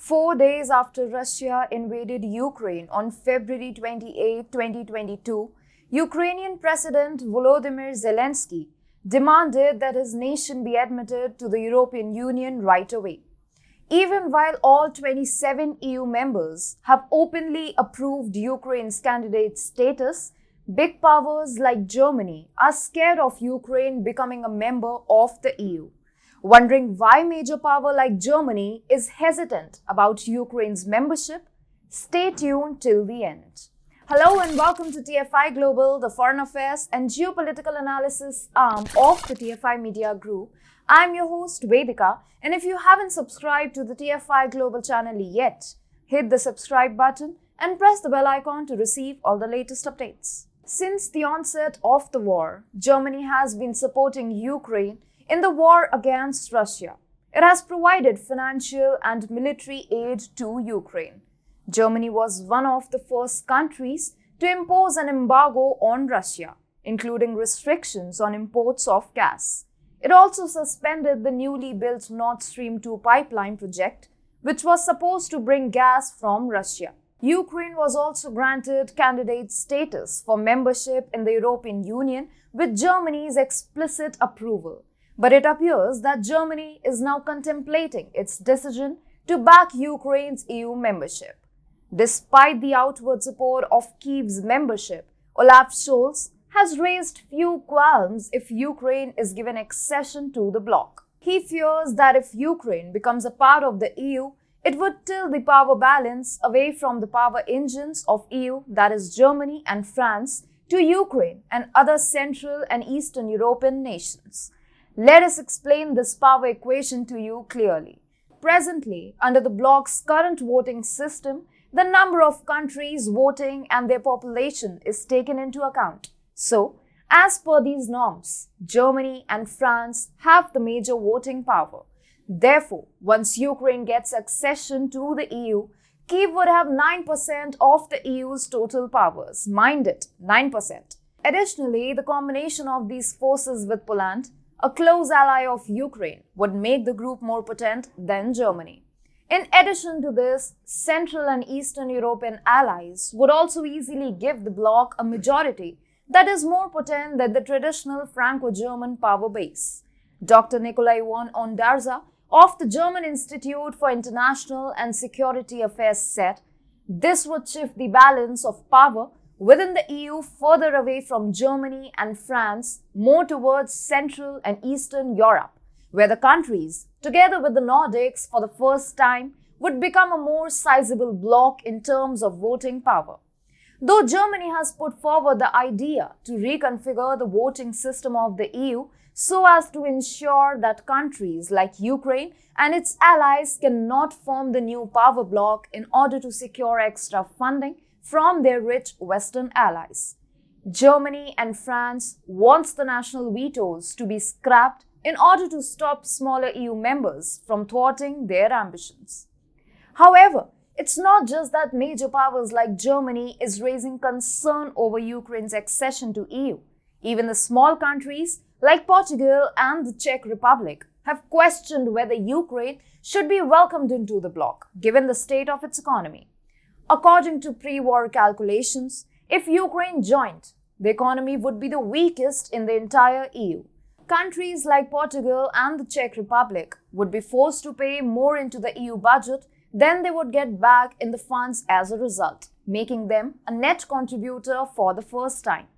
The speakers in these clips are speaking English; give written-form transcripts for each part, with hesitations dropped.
4 days after Russia invaded Ukraine on February 28, 2022, Ukrainian President Volodymyr Zelensky demanded that his nation be admitted to the European Union right away. Even while all 27 EU members have openly approved Ukraine's candidate status, big powers like Germany are scared of Ukraine becoming a member of the EU. Wondering why major power like Germany is hesitant about Ukraine's membership? Stay tuned till the end. Hello and welcome to TFI Global, the foreign affairs and geopolitical analysis arm of the TFI Media Group. I'm your host Vedika, and if you haven't subscribed to the TFI Global channel yet, hit the subscribe button and press the bell icon to receive all the latest updates. Since the onset of the war, Germany has been supporting Ukraine in the war against Russia. It has provided financial and military aid to Ukraine. Germany was one of the first countries to impose an embargo on Russia, including restrictions on imports of gas. It also suspended the newly built Nord Stream 2 pipeline project, which was supposed to bring gas from Russia. Ukraine was also granted candidate status for membership in the European Union with Germany's explicit approval. But it appears that Germany is now contemplating its decision to back Ukraine's EU membership. Despite the outward support of Kyiv's membership, Olaf has raised few qualms if Ukraine is given accession to the bloc. He fears that if Ukraine becomes a part of the EU, it would tilt the power balance away from the power engines of EU, that is Germany and France, to Ukraine and other Central and Eastern European nations. Let us explain this power equation to you clearly. Presently, under the bloc's current voting system, the number of countries voting and their population is taken into account. So, as per these norms, Germany and France have the major voting power. Therefore, once Ukraine gets accession to the EU, Kyiv would have 9% of the EU's total powers. Mind it, 9%. Additionally, the combination of these forces with Poland, a close ally of Ukraine, would make the group more potent than Germany. In addition to this, Central and Eastern European allies would also easily give the bloc a majority that is more potent than the traditional Franco-German power base. Dr. Nikolai von Ondarza of the German Institute for International and Security Affairs said, this would shift the balance of power within the EU further away from Germany and France, more towards Central and Eastern Europe, where the countries, together with the Nordics for the first time, would become a more sizable bloc in terms of voting power. Though Germany has put forward the idea to reconfigure the voting system of the EU so as to ensure that countries like Ukraine and its allies cannot form the new power bloc in order to secure extra funding from their rich Western allies. Germany and France wants the national vetoes to be scrapped in order to stop smaller EU members from thwarting their ambitions. However, it's not just that major powers like Germany is raising concern over Ukraine's accession to EU. Even the small countries like Portugal and the Czech Republic have questioned whether Ukraine should be welcomed into the bloc, given the state of its economy. According to pre-war calculations, if Ukraine joined, the economy would be the weakest in the entire EU. Countries like Portugal and the Czech Republic would be forced to pay more into the EU budget than they would get back in the funds as a result, making them a net contributor for the first time.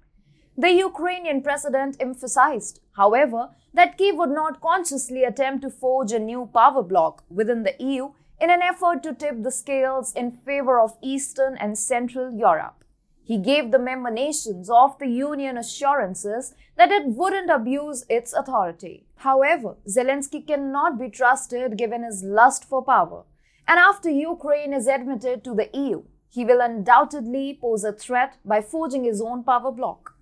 The Ukrainian president emphasized, however, that Kyiv would not consciously attempt to forge a new power bloc within the EU in an effort to tip the scales in favor of Eastern and Central Europe. He gave the member nations of the Union assurances that it wouldn't abuse its authority. However, Zelensky cannot be trusted given his lust for power. And after Ukraine is admitted to the EU, he will undoubtedly pose a threat by forging his own power bloc.